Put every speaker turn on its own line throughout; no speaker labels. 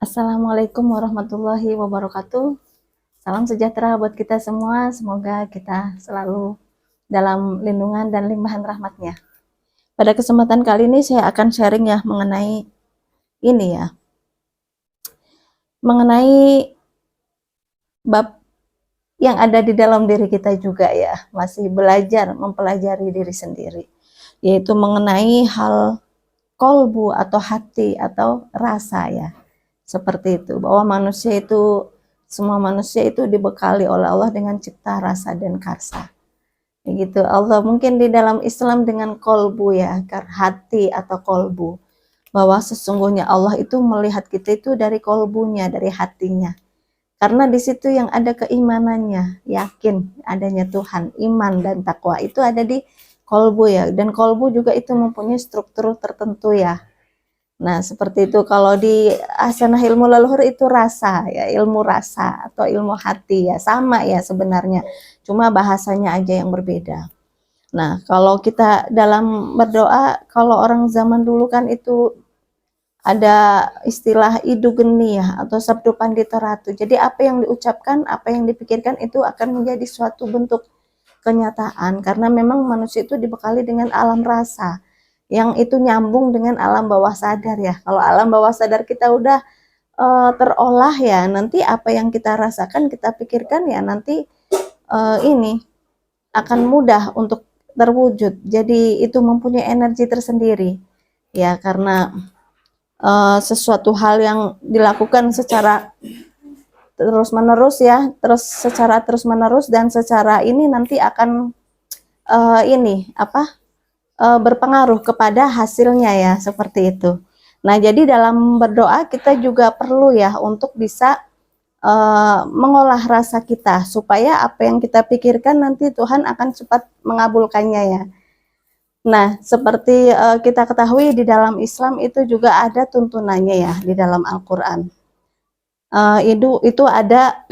Assalamualaikum warahmatullahi wabarakatuh. Salam sejahtera buat kita semua. Semoga kita selalu dalam lindungan dan limpahan rahmatnya. Pada kesempatan kali ini saya akan sharing ya mengenai ini ya. Mengenai bab yang ada di dalam diri kita juga ya. Masih belajar mempelajari diri sendiri. Yaitu mengenai hal kolbu atau hati atau rasa ya. Seperti itu, bahwa semua manusia itu dibekali oleh Allah dengan cipta, rasa, dan karsa. Begitu, Allah mungkin di dalam Islam dengan kolbu ya, hati atau kolbu. Bahwa sesungguhnya Allah itu melihat kita itu dari kolbunya, dari hatinya. Karena di situ yang ada keimanannya, yakin adanya Tuhan, iman dan takwa itu ada di kolbu ya. Dan kolbu juga itu mempunyai struktur tertentu ya. Nah, seperti itu. Kalau di Hasanah ilmu leluhur itu rasa ya, ilmu rasa atau ilmu hati ya, sama ya sebenarnya. Cuma bahasanya aja yang berbeda. Nah, kalau kita dalam berdoa, kalau orang zaman dulu kan itu ada istilah idu geni ya, atau sabdo pandita ratu. Jadi apa yang diucapkan, apa yang dipikirkan itu akan menjadi suatu bentuk kenyataan. Karena memang manusia itu dibekali dengan alam rasa yang itu nyambung dengan alam bawah sadar ya. Kalau alam bawah sadar kita udah terolah ya, nanti apa yang kita rasakan, kita pikirkan ya, nanti ini akan mudah untuk terwujud. Jadi itu mempunyai energi tersendiri ya, karena sesuatu hal yang dilakukan secara terus menerus ya, secara terus menerus dan secara ini nanti akan berpengaruh kepada hasilnya ya, seperti itu. Nah, jadi dalam berdoa kita juga perlu ya untuk bisa mengolah rasa kita supaya apa yang kita pikirkan nanti Tuhan akan cepat mengabulkannya ya. Nah, seperti kita ketahui di dalam Islam itu juga ada tuntunannya ya di dalam Al-Qur'an. Itu ada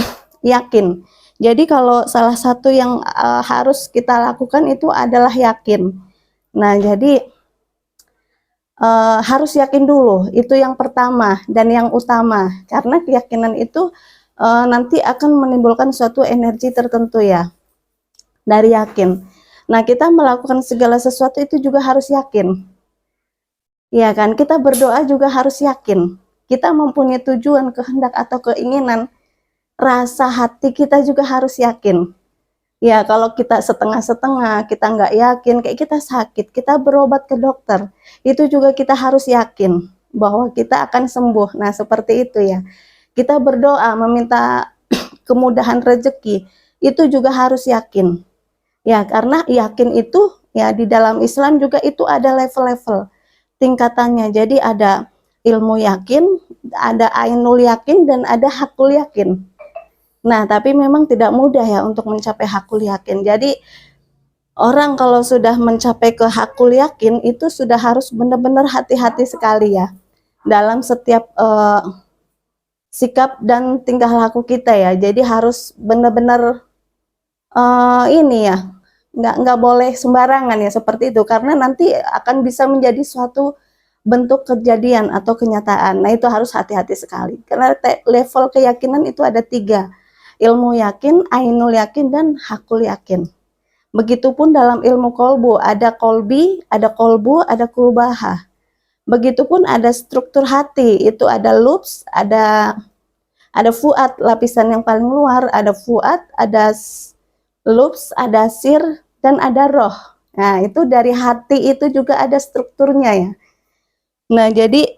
yakin. Jadi kalau salah satu yang harus kita lakukan itu adalah yakin. Nah, jadi harus yakin dulu, itu yang pertama dan yang utama, karena keyakinan itu nanti akan menimbulkan suatu energi tertentu ya, dari yakin. Nah, kita melakukan segala sesuatu itu juga harus yakin, ya kan? Kita berdoa juga harus yakin, kita mempunyai tujuan, kehendak atau keinginan, rasa hati kita juga harus yakin. Ya, kalau kita setengah-setengah, kita nggak yakin, kayak kita sakit, kita berobat ke dokter, itu juga kita harus yakin bahwa kita akan sembuh. Nah, seperti itu ya. Kita berdoa meminta kemudahan rezeki, itu juga harus yakin. Ya, karena yakin itu ya di dalam Islam juga itu ada level-level tingkatannya. Jadi ada ilmu yakin, ada ainul yakin, dan ada hakul yakin. Nah, tapi memang tidak mudah ya untuk mencapai hakul yakin. Jadi orang kalau sudah mencapai ke hakul yakin itu sudah harus benar-benar hati-hati sekali ya dalam setiap sikap dan tingkah laku kita ya. Jadi harus benar-benar ini ya, nggak boleh sembarangan ya seperti itu, karena nanti akan bisa menjadi suatu bentuk kejadian atau kenyataan. Nah, itu harus hati-hati sekali karena level keyakinan itu ada 3. Ilmu yakin, ainul yakin, dan hakul yakin. Begitupun dalam ilmu kolbu, ada kolbi, ada kolbu, ada kulbaha. Begitupun ada struktur hati, itu ada lubs, ada fuad, lapisan yang paling luar, ada fuad, ada lubs, ada sir, dan ada roh. Nah, itu dari hati itu juga ada strukturnya ya. Nah, jadi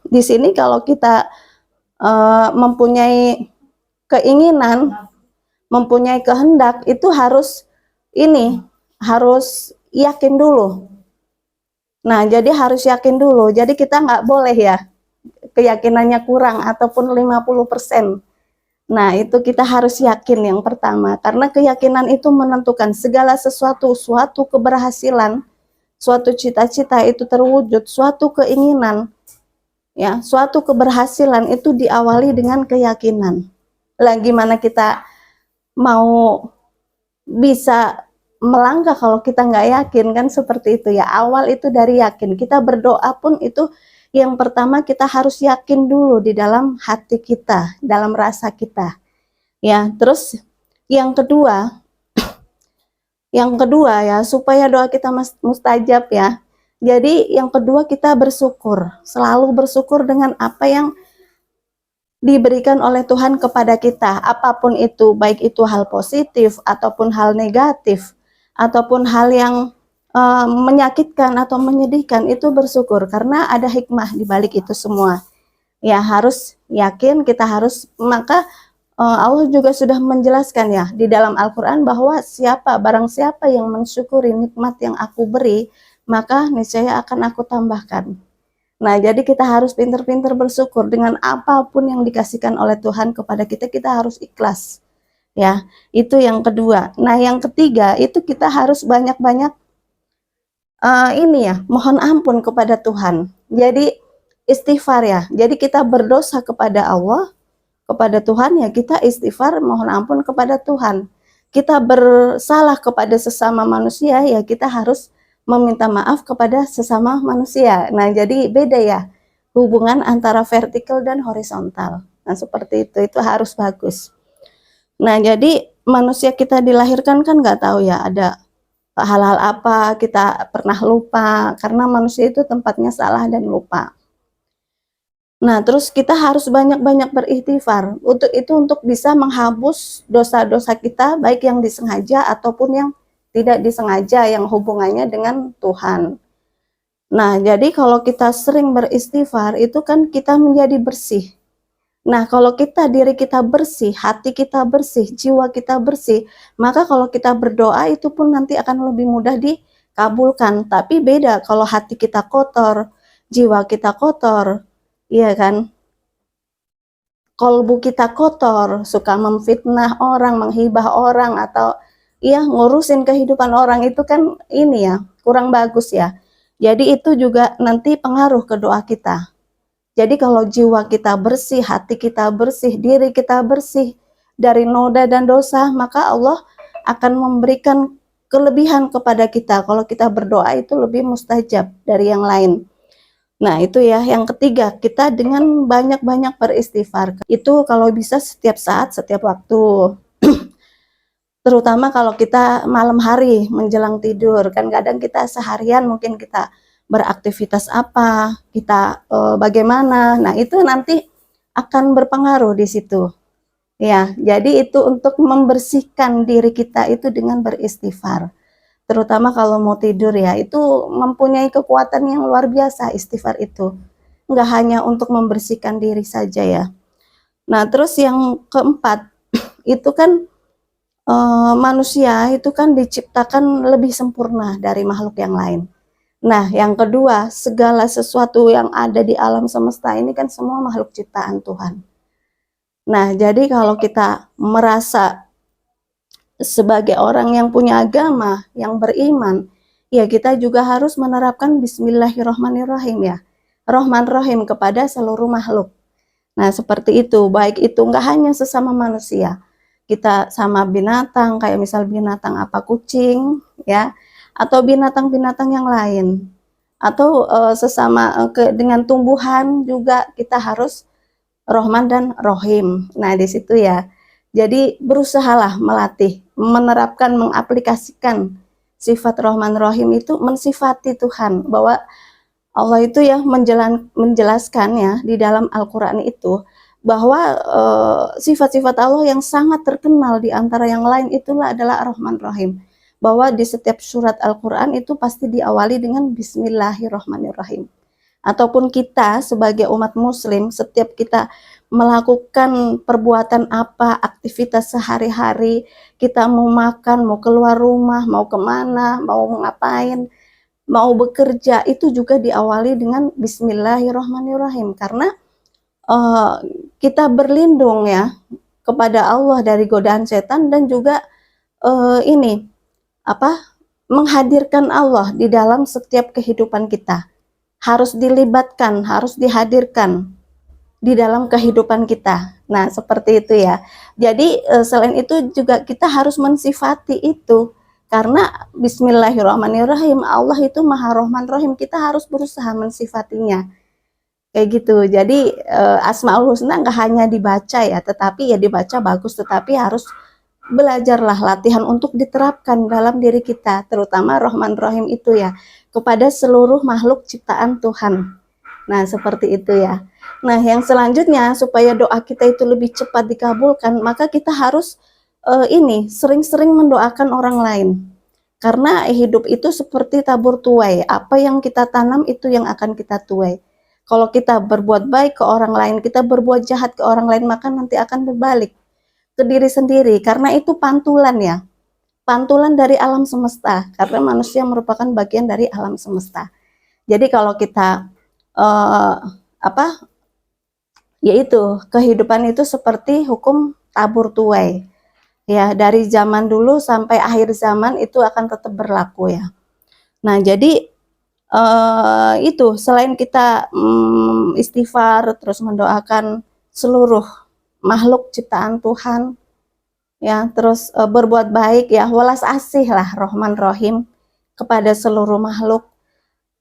di sini kalau kita mempunyai keinginan, mempunyai kehendak, itu harus harus yakin dulu. Nah, jadi harus yakin dulu. Jadi kita nggak boleh ya keyakinannya kurang ataupun 50%. Nah, itu kita harus yakin yang pertama, karena keyakinan itu menentukan segala sesuatu, suatu keberhasilan, suatu cita-cita itu terwujud, suatu keinginan ya, suatu keberhasilan itu diawali dengan keyakinan. Lah gimana kita mau bisa melangkah kalau kita nggak yakin, kan seperti itu ya. Awal itu dari yakin. Kita berdoa pun itu Yang pertama kita harus yakin dulu di dalam hati kita, dalam rasa kita. Ya, terus yang kedua, ya supaya doa kita mustajab ya. Jadi yang kedua kita bersyukur, selalu bersyukur dengan apa yang diberikan oleh Tuhan kepada kita, apapun itu, baik itu hal positif ataupun hal negatif, ataupun hal yang menyakitkan atau menyedihkan, itu bersyukur karena ada hikmah di balik itu semua. Ya harus yakin, kita harus, maka Allah juga sudah menjelaskan ya di dalam Al-Quran bahwa barang siapa yang mensyukuri nikmat yang aku beri, maka niscaya akan aku tambahkan. Nah, jadi kita harus pintar-pintar bersyukur dengan apapun yang dikasihkan oleh Tuhan kepada kita, kita harus ikhlas. Ya, itu yang kedua. Nah, yang ketiga itu kita harus banyak-banyak mohon ampun kepada Tuhan. Jadi istighfar ya. Jadi kita berdosa kepada Allah, kepada Tuhan ya, kita istighfar mohon ampun kepada Tuhan. Kita bersalah kepada sesama manusia ya, kita harus meminta maaf kepada sesama manusia. Nah, jadi beda ya hubungan antara vertikal dan horizontal. Nah, seperti itu harus bagus. Nah, jadi manusia kita dilahirkan kan nggak tahu ya ada hal-hal apa, kita pernah lupa, karena manusia itu tempatnya salah dan lupa. Nah, terus kita harus banyak-banyak beristighfar. Untuk bisa menghapus dosa-dosa kita, baik yang disengaja ataupun yang tidak disengaja, yang hubungannya dengan Tuhan. Nah, jadi kalau kita sering beristighfar, itu kan kita menjadi bersih. Nah, kalau diri kita bersih, hati kita bersih, jiwa kita bersih, maka kalau kita berdoa itu pun nanti akan lebih mudah dikabulkan. Tapi beda kalau hati kita kotor, jiwa kita kotor, iya kan? Kolbu kita kotor, suka memfitnah orang, menghibah orang, atau ngurusin kehidupan orang, itu kan kurang bagus ya. Jadi itu juga nanti pengaruh ke doa kita. Jadi kalau jiwa kita bersih, hati kita bersih, diri kita bersih dari noda dan dosa, maka Allah akan memberikan kelebihan kepada kita. Kalau kita berdoa itu lebih mustajab dari yang lain. Nah, itu ya yang ketiga, kita dengan banyak-banyak beristighfar. Itu kalau bisa setiap saat, setiap waktu. Terutama kalau kita malam hari menjelang tidur, kan kadang kita seharian mungkin kita beraktivitas apa, kita bagaimana. Nah, itu nanti akan berpengaruh di situ. Ya, jadi itu untuk membersihkan diri kita itu dengan beristighfar. Terutama kalau mau tidur ya, itu mempunyai kekuatan yang luar biasa istighfar itu. Enggak hanya untuk membersihkan diri saja ya. Nah, terus yang keempat, itu kan manusia itu kan diciptakan lebih sempurna dari makhluk yang lain. Nah, yang kedua, segala sesuatu yang ada di alam semesta ini kan semua makhluk ciptaan Tuhan. Nah, jadi kalau kita merasa sebagai orang yang punya agama, yang beriman, ya kita juga harus menerapkan Bismillahirrahmanirrahim ya. Rahman Rahim kepada seluruh makhluk. Nah, seperti itu, baik itu enggak hanya sesama manusia. Kita sama binatang, kayak misal binatang apa, kucing, ya, atau binatang-binatang yang lain. Atau dengan tumbuhan juga kita harus Rahman dan Rahim. Nah, di situ ya. Jadi berusahalah melatih, menerapkan, mengaplikasikan sifat Rahman Rahim itu, mensifati Tuhan, bahwa Allah itu ya menjelaskan ya di dalam Al-Quran itu, bahwa sifat-sifat Allah yang sangat terkenal di antara yang lain itulah adalah Rahman Rahim. Bahwa di setiap surat Al-Quran itu pasti diawali dengan Bismillahirrahmanirrahim. Ataupun kita sebagai umat muslim, setiap kita melakukan perbuatan apa, aktivitas sehari-hari, kita mau makan, mau keluar rumah, mau kemana, mau ngapain, mau bekerja, itu juga diawali dengan Bismillahirrahmanirrahim. Karena kita berlindung ya kepada Allah dari godaan setan, dan juga menghadirkan Allah di dalam setiap kehidupan kita. Harus dilibatkan, harus dihadirkan di dalam kehidupan kita. Nah, seperti itu ya. Jadi selain itu juga kita harus mensifati itu. Karena Bismillahirrahmanirrahim, Allah itu Maha Rahman Rahim, kita harus berusaha mensifatinya. kayak gitu. Jadi Asmaul Husna nggak hanya dibaca ya, tetapi ya dibaca bagus, tetapi harus belajarlah, latihan untuk diterapkan dalam diri kita, terutama Rahman Rahim itu ya, kepada seluruh makhluk ciptaan Tuhan. Nah, seperti itu ya. Nah, yang selanjutnya supaya doa kita itu lebih cepat dikabulkan, maka kita harus ini sering-sering mendoakan orang lain. Karena hidup itu seperti tabur tuai, apa yang kita tanam itu yang akan kita tuai. Kalau kita berbuat baik ke orang lain, kita berbuat jahat ke orang lain, maka nanti akan berbalik ke diri sendiri, karena itu pantulan ya, pantulan dari alam semesta, karena manusia merupakan bagian dari alam semesta. Jadi kalau kita apa, yaitu kehidupan itu seperti hukum tabur tuai ya, dari zaman dulu sampai akhir zaman itu akan tetap berlaku ya. Nah, jadi itu selain kita istighfar, terus mendoakan seluruh makhluk ciptaan Tuhan ya, terus berbuat baik ya, welas asih lah Rahman Rahim kepada seluruh makhluk.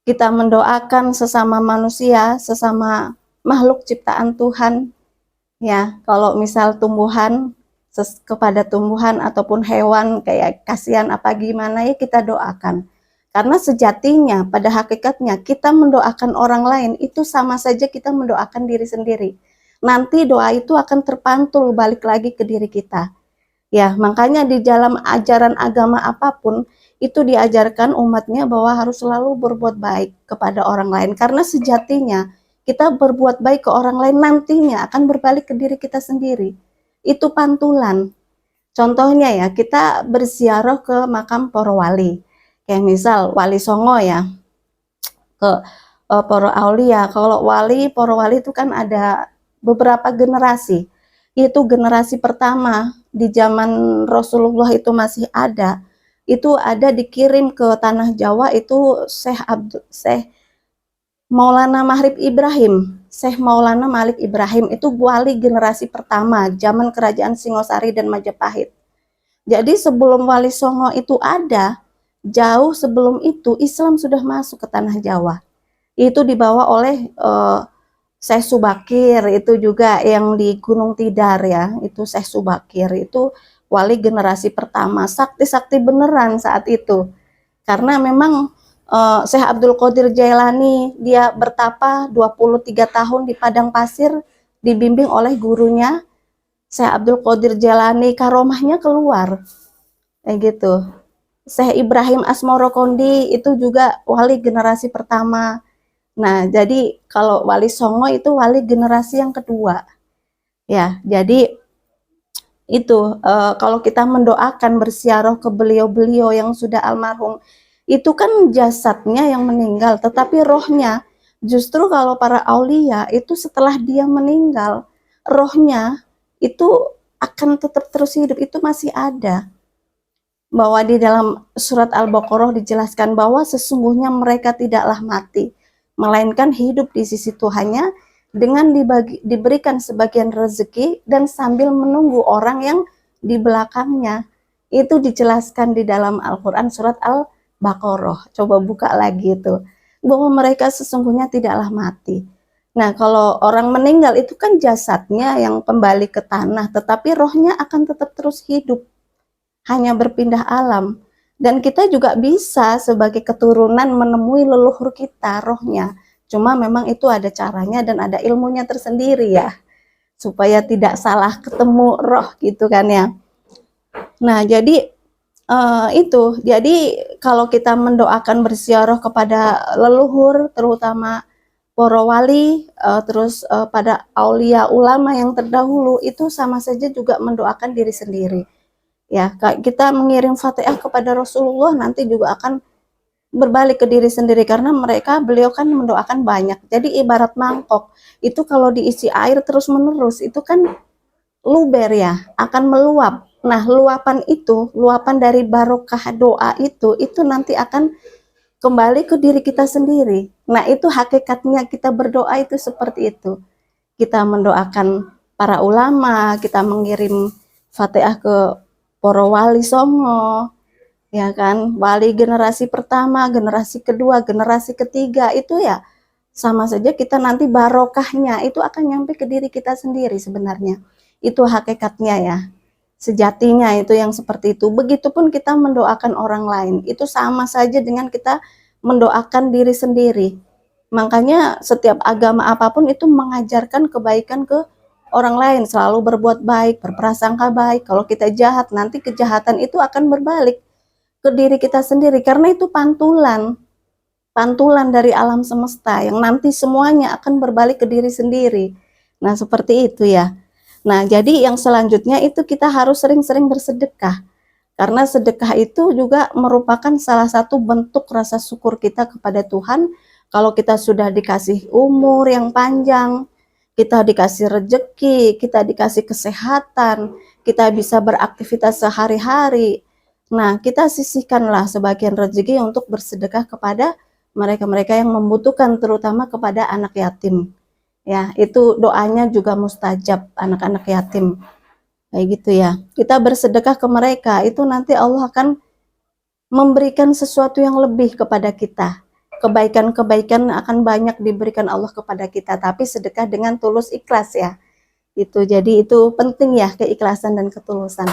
Kita mendoakan sesama manusia, sesama makhluk ciptaan Tuhan ya. Kalau misal tumbuhan, kepada tumbuhan ataupun hewan kayak kasihan apa gimana ya, kita doakan. Karena sejatinya pada hakikatnya kita mendoakan orang lain itu sama saja kita mendoakan diri sendiri. Nanti doa itu akan terpantul balik lagi ke diri kita. Ya, makanya di dalam ajaran agama apapun itu diajarkan umatnya bahwa harus selalu berbuat baik kepada orang lain, karena sejatinya kita berbuat baik ke orang lain nantinya akan berbalik ke diri kita sendiri. Itu pantulan. Contohnya ya, kita berziarah ke makam para wali. Kayak misal Wali Songo ya, ke para aulia. Kalau para wali itu kan ada beberapa generasi. Itu generasi pertama di zaman Rasulullah itu masih ada. Itu ada dikirim ke tanah Jawa itu Syekh Maulana Mahrib Ibrahim. Syekh Maulana Malik Ibrahim itu wali generasi pertama zaman kerajaan Singosari dan Majapahit. Jadi sebelum Wali Songo itu ada, jauh sebelum itu Islam sudah masuk ke tanah Jawa. Itu dibawa oleh Syekh Subakir, itu juga yang di Gunung Tidar ya, itu Syekh Subakir, itu wali generasi pertama, sakti-sakti beneran saat itu. Karena memang Syekh Abdul Qadir Jailani, dia bertapa 23 tahun di padang pasir, dibimbing oleh gurunya Syekh Abdul Qadir Jailani, karomahnya keluar, kayak gitu. Syekh Ibrahim Asmorokondi itu juga wali generasi pertama. Nah, jadi kalau Wali Songo itu wali generasi yang kedua. Ya, jadi itu kalau kita mendoakan bersiaroh ke beliau-beliau yang sudah almarhum, itu kan jasadnya yang meninggal, tetapi rohnya justru kalau para aulia itu setelah dia meninggal, rohnya itu akan tetap terus hidup, itu masih ada. Bahwa di dalam surat Al-Baqarah dijelaskan bahwa sesungguhnya mereka tidaklah mati, melainkan hidup di sisi Tuhannya dengan diberikan sebagian rezeki dan sambil menunggu orang yang di belakangnya. Itu dijelaskan di dalam Al-Quran surat Al-Baqarah. Coba buka lagi itu. Bahwa mereka sesungguhnya tidaklah mati. Nah, kalau orang meninggal itu kan jasadnya yang kembali ke tanah, tetapi rohnya akan tetap terus hidup. Hanya berpindah alam. Dan kita juga bisa sebagai keturunan menemui leluhur kita, rohnya. Cuma memang itu ada caranya dan ada ilmunya tersendiri ya, supaya tidak salah ketemu roh gitu kan ya. Nah, jadi itu. Jadi kalau kita mendoakan berziarah kepada leluhur, terutama para wali, terus pada aulia ulama yang terdahulu, itu sama saja juga mendoakan diri sendiri. Ya, kita mengirim Fatihah kepada Rasulullah nanti juga akan berbalik ke diri sendiri, karena beliau kan mendoakan banyak. Jadi ibarat mangkok, itu kalau diisi air terus-menerus itu kan luber ya, akan meluap. Nah, luapan dari barokah doa itu nanti akan kembali ke diri kita sendiri. Nah, itu hakikatnya kita berdoa itu seperti itu. Kita mendoakan para ulama, kita mengirim Fatihah ke para wali songo, ya kan, wali generasi pertama, generasi kedua, generasi ketiga itu ya sama saja kita nanti barokahnya itu akan nyampe ke diri kita sendiri sebenarnya. Itu hakikatnya ya. Sejatinya itu yang seperti itu. Begitupun kita mendoakan orang lain, itu sama saja dengan kita mendoakan diri sendiri. Makanya setiap agama apapun itu mengajarkan kebaikan ke orang lain, selalu berbuat baik, berprasangka baik. Kalau kita jahat, nanti kejahatan itu akan berbalik ke diri kita sendiri, karena itu pantulan dari alam semesta yang nanti semuanya akan berbalik ke diri sendiri. Nah, seperti itu ya. Nah, jadi yang selanjutnya itu kita harus sering-sering bersedekah. Karena sedekah itu juga merupakan salah satu bentuk rasa syukur kita kepada Tuhan. Kalau kita sudah dikasih umur yang panjang, kita dikasih rejeki, kita dikasih kesehatan, kita bisa beraktivitas sehari-hari. Nah, kita sisihkanlah sebagian rezeki untuk bersedekah kepada mereka-mereka yang membutuhkan, terutama kepada anak yatim. Ya, itu doanya juga mustajab, anak-anak yatim. Kayak gitu ya. Kita bersedekah ke mereka, itu nanti Allah akan memberikan sesuatu yang lebih kepada kita. Kebaikan-kebaikan akan banyak diberikan Allah kepada kita, tapi sedekah dengan tulus ikhlas ya. Itu jadi itu penting ya, keikhlasan dan ketulusan.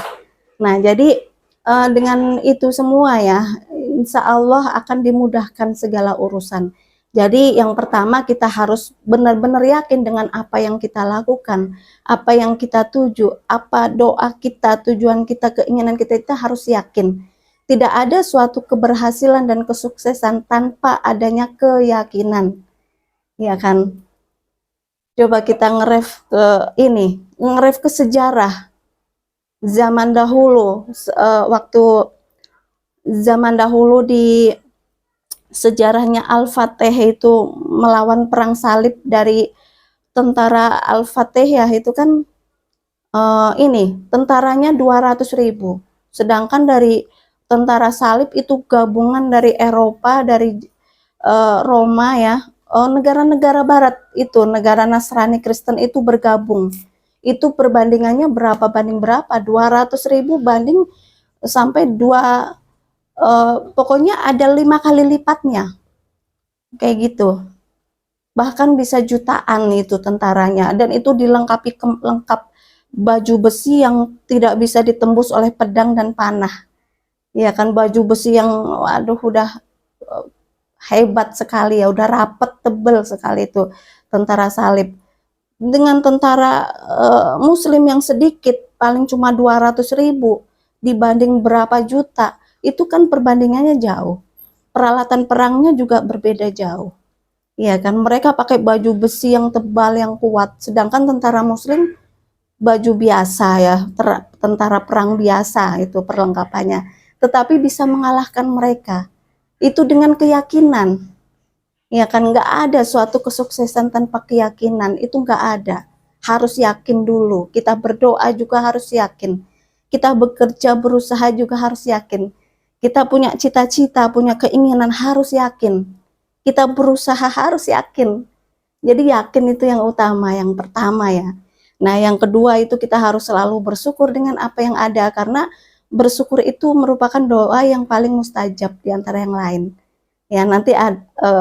Nah, jadi dengan itu semua ya, insya Allah akan dimudahkan segala urusan. Jadi yang pertama kita harus benar-benar yakin dengan apa yang kita lakukan, apa yang kita tuju, apa doa kita, tujuan kita, keinginan kita harus yakin. Tidak ada suatu keberhasilan dan kesuksesan tanpa adanya keyakinan. Ya kan? Coba kita ngeref ke sejarah zaman dahulu, waktu zaman dahulu di sejarahnya Al-Fatih itu melawan perang salib dari tentara Al-Fatih ya, itu kan tentaranya 200.000, sedangkan dari tentara salib itu gabungan dari Eropa, dari Roma ya, negara-negara barat itu, negara Nasrani Kristen itu bergabung. Itu perbandingannya berapa banding berapa? 200.000 banding sampai pokoknya ada 5 kali lipatnya, kayak gitu. Bahkan bisa jutaan itu tentaranya, dan itu dilengkapi lengkap baju besi yang tidak bisa ditembus oleh pedang dan panah. Ya kan, baju besi yang waduh udah hebat sekali ya, udah rapet tebel sekali itu tentara salib. Dengan tentara muslim yang sedikit, paling cuma 200.000 dibanding berapa juta, itu kan perbandingannya jauh. Peralatan perangnya juga berbeda jauh. Iya kan, mereka pakai baju besi yang tebal yang kuat, sedangkan tentara muslim baju biasa ya, tentara perang biasa itu perlengkapannya, tetapi bisa mengalahkan mereka. Itu dengan keyakinan. Ya kan, nggak ada suatu kesuksesan tanpa keyakinan, itu nggak ada. Harus yakin dulu. Kita berdoa juga harus yakin. Kita bekerja, berusaha juga harus yakin. Kita punya cita-cita, punya keinginan, harus yakin. Kita berusaha harus yakin. Jadi yakin itu yang utama, yang pertama ya. Nah, yang kedua itu kita harus selalu bersyukur dengan apa yang ada, karena bersyukur itu merupakan doa yang paling mustajab di antara yang lain. Ya, nanti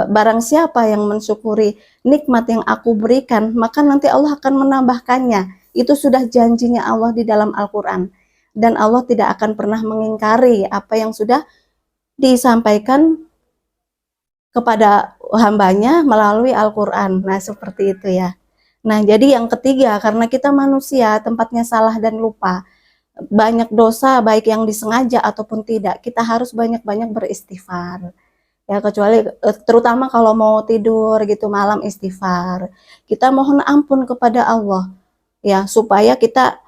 barang siapa yang mensyukuri nikmat yang aku berikan, maka nanti Allah akan menambahkannya. Itu sudah janjinya Allah di dalam Al-Quran. Dan Allah tidak akan pernah mengingkari apa yang sudah disampaikan kepada hambanya melalui Al-Quran. Nah, seperti itu ya. Nah, jadi yang ketiga, karena kita manusia, tempatnya salah dan lupa, banyak dosa baik yang disengaja ataupun tidak, kita harus banyak-banyak beristighfar. Ya, kecuali terutama kalau mau tidur gitu malam, istighfar. Kita mohon ampun kepada Allah ya, supaya kita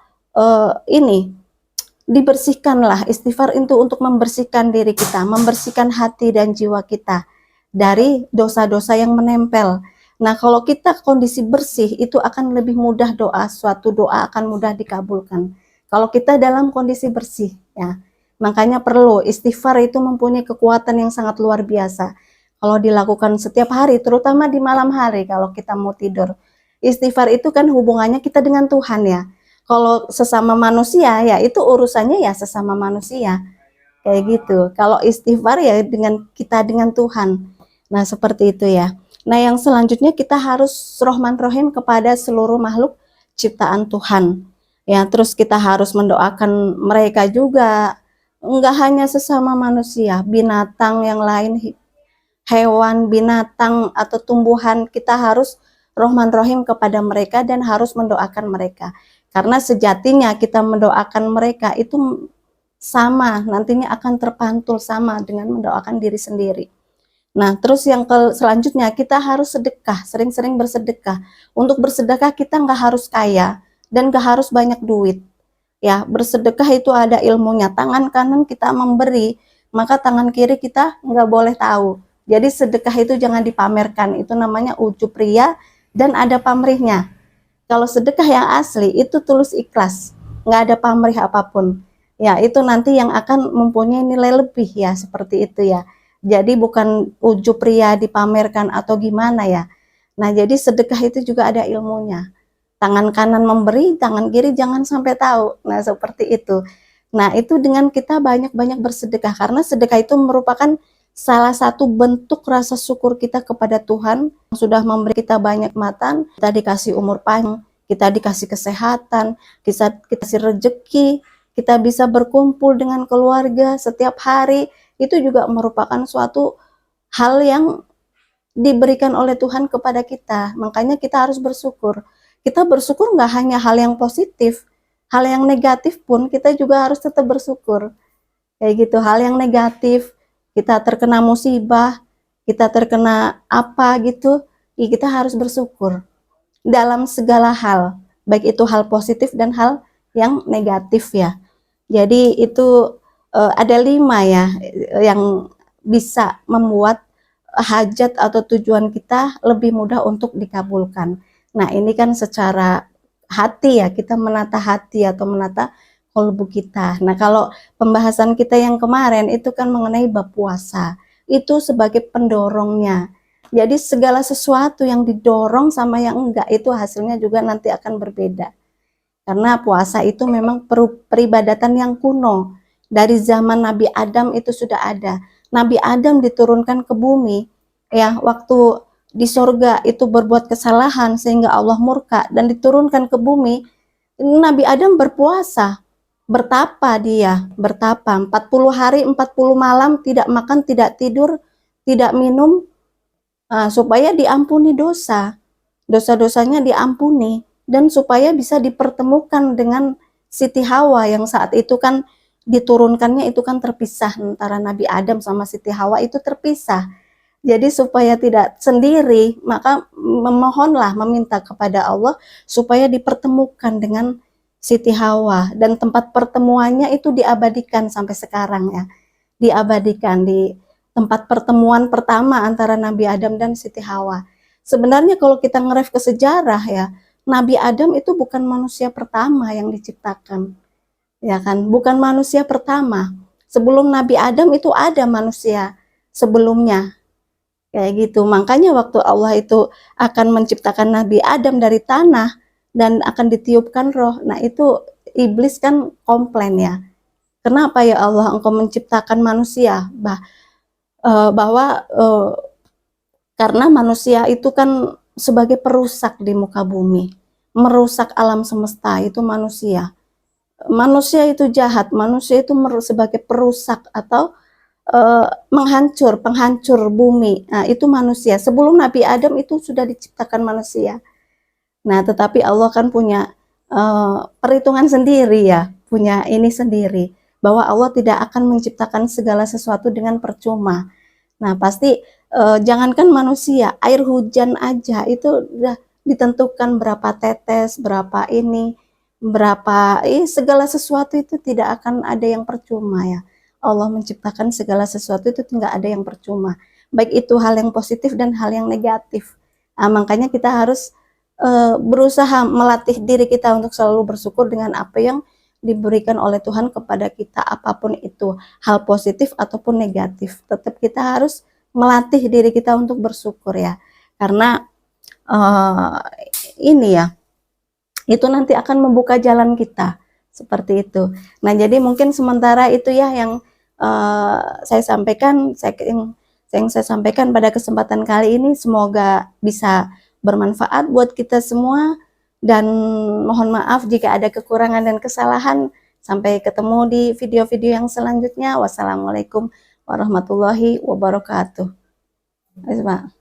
dibersihkanlah. Istighfar itu untuk membersihkan diri kita, membersihkan hati dan jiwa kita dari dosa-dosa yang menempel. Nah, kalau kita kondisi bersih, itu akan lebih mudah doa, suatu doa akan mudah dikabulkan. Kalau kita dalam kondisi bersih, ya. Makanya perlu, istighfar itu mempunyai kekuatan yang sangat luar biasa. Kalau dilakukan setiap hari, terutama di malam hari, kalau kita mau tidur. Istighfar itu kan hubungannya kita dengan Tuhan ya. Kalau sesama manusia, ya itu urusannya ya sesama manusia. Kayak gitu. Kalau istighfar ya dengan kita dengan Tuhan. Nah, seperti itu ya. Nah, yang selanjutnya kita harus rohman rohim kepada seluruh makhluk ciptaan Tuhan. Ya, terus kita harus mendoakan mereka juga. Enggak hanya sesama manusia, binatang yang lain, hewan, binatang atau tumbuhan, kita harus rohman rohim kepada mereka dan harus mendoakan mereka. Karena sejatinya kita mendoakan mereka itu sama, nantinya akan terpantul sama dengan mendoakan diri sendiri. Nah, terus yang selanjutnya kita harus sedekah, sering-sering bersedekah. Untuk bersedekah kita nggak harus kaya dan nggak harus banyak duit. Ya, bersedekah itu ada ilmunya. Tangan kanan kita memberi, maka tangan kiri kita nggak boleh tahu. Jadi sedekah itu jangan dipamerkan, itu namanya ujub ria dan ada pamrihnya. Kalau sedekah yang asli itu tulus ikhlas, nggak ada pamrih apapun. Ya, itu nanti yang akan mempunyai nilai lebih ya, seperti itu ya. Jadi bukan ujub ria dipamerkan atau gimana ya. Nah, jadi sedekah itu juga ada ilmunya. Tangan kanan memberi, tangan kiri jangan sampai tahu. Nah, seperti itu. Nah, itu dengan kita banyak-banyak bersedekah, karena sedekah itu merupakan salah satu bentuk rasa syukur kita kepada Tuhan yang sudah memberi kita banyak nikmatan. Kita dikasih umur panjang, kita dikasih kesehatan, kita dikasih rezeki, kita bisa berkumpul dengan keluarga setiap hari. Itu juga merupakan suatu hal yang diberikan oleh Tuhan kepada kita. Makanya kita harus bersyukur. Kita bersyukur nggak hanya hal yang positif, hal yang negatif pun kita juga harus tetap bersyukur. Kayak gitu, hal yang negatif, kita terkena musibah, kita terkena apa gitu, ya kita harus bersyukur dalam segala hal, baik itu hal positif dan hal yang negatif ya. Jadi itu ada 5 ya yang bisa membuat hajat atau tujuan kita lebih mudah untuk dikabulkan. Nah, ini kan secara hati ya, kita menata hati atau menata kolbu kita. Nah, kalau pembahasan kita yang kemarin itu kan mengenai bab puasa, itu sebagai pendorongnya. Jadi segala sesuatu yang didorong sama yang enggak itu hasilnya juga nanti akan berbeda. Karena puasa itu memang peribadatan yang kuno. Dari zaman Nabi Adam itu sudah ada. Nabi Adam diturunkan ke bumi, ya, waktu di surga itu berbuat kesalahan sehingga Allah murka dan diturunkan ke bumi. Nabi Adam berpuasa, bertapa dia, bertapa 40 hari 40 malam, tidak makan, tidak tidur, tidak minum, supaya diampuni dosa-dosanya diampuni, dan supaya bisa dipertemukan dengan Siti Hawa yang saat itu kan diturunkannya itu kan terpisah, antara Nabi Adam sama Siti Hawa itu terpisah. Jadi supaya tidak sendiri, maka memohonlah, meminta kepada Allah supaya dipertemukan dengan Siti Hawa, dan tempat pertemuannya itu diabadikan sampai sekarang ya. Diabadikan di tempat pertemuan pertama antara Nabi Adam dan Siti Hawa. Sebenarnya kalau kita ngeref ke sejarah ya, Nabi Adam itu bukan manusia pertama yang diciptakan. Ya kan, bukan manusia pertama. Sebelum Nabi Adam itu ada manusia sebelumnya. Kayak gitu. Makanya waktu Allah itu akan menciptakan Nabi Adam dari tanah dan akan ditiupkan roh. Nah, itu iblis kan komplain ya. Kenapa ya Allah engkau menciptakan manusia? Bahwa karena manusia itu kan sebagai perusak di muka bumi, merusak alam semesta, itu manusia. Manusia itu jahat, manusia itu sebagai perusak atau penghancur bumi. Nah, itu manusia. Sebelum Nabi Adam itu sudah diciptakan manusia. Nah, tetapi Allah kan punya perhitungan sendiri ya, punya ini sendiri, bahwa Allah tidak akan menciptakan segala sesuatu dengan percuma. Nah, pasti jangankan manusia, air hujan aja itu udah ditentukan berapa tetes, berapa ini, berapa segala sesuatu itu tidak akan ada yang percuma ya. Allah menciptakan segala sesuatu itu tidak ada yang percuma. Baik itu hal yang positif dan hal yang negatif. Nah, makanya kita harus berusaha melatih diri kita untuk selalu bersyukur dengan apa yang diberikan oleh Tuhan kepada kita, apapun itu, hal positif ataupun negatif. Tetap kita harus melatih diri kita untuk bersyukur ya. Karena ini ya, itu nanti akan membuka jalan kita. Seperti itu. Nah, jadi mungkin sementara itu ya yang saya sampaikan, yang saya sampaikan pada kesempatan kali ini. Semoga bisa bermanfaat buat kita semua, dan mohon maaf jika ada kekurangan dan kesalahan. Sampai ketemu di video-video yang selanjutnya. Wassalamualaikum warahmatullahi wabarakatuh. Pak.